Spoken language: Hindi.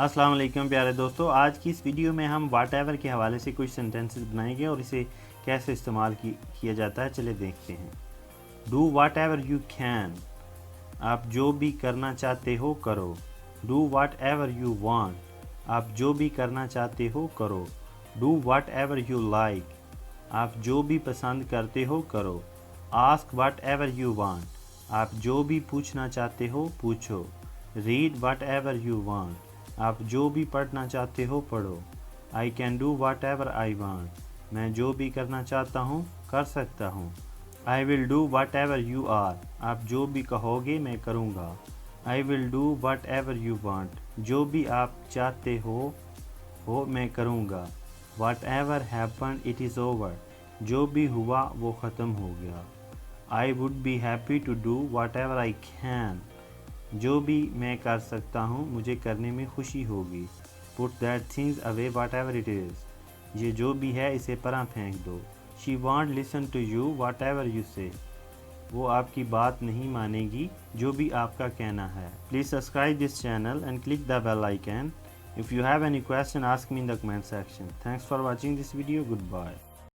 अस्सलाम वालेकुम प्यारे दोस्तों, आज की इस वीडियो में हम वाट एवर के हवाले से कुछ सेंटेंसेस बनाएंगे और इसे कैसे इस्तेमाल किया जाता है चले देखते हैं। Do whatever you can, आप जो भी करना चाहते हो करो। Do whatever you want, आप जो भी करना चाहते हो करो। Do whatever you like, आप जो भी पसंद करते हो करो। Ask whatever you want, आप जो भी पूछना चाहते हो पूछो। Read whatever you want, आप जो भी पढ़ना चाहते हो पढ़ो। I can do whatever I want, मैं जो भी करना चाहता हूँ कर सकता हूँ। I will do whatever you are, आप जो भी कहोगे मैं करूँगा। I will do whatever you want, जो भी आप चाहते हो मैं करूँगा। Whatever happen it is over, जो भी हुआ वो ख़त्म हो गया। I would be happy to do whatever I can, जो भी मैं कर सकता हूँ मुझे करने में खुशी होगी। Put that things away whatever it is, ये जो भी है इसे परा फेंक दो। She won't listen to you whatever you say, वो आपकी बात नहीं मानेगी जो भी आपका कहना है। Please subscribe this channel and click the bell icon. If you have any question ask me in the comment section. Thanks for watching this video. Good bye.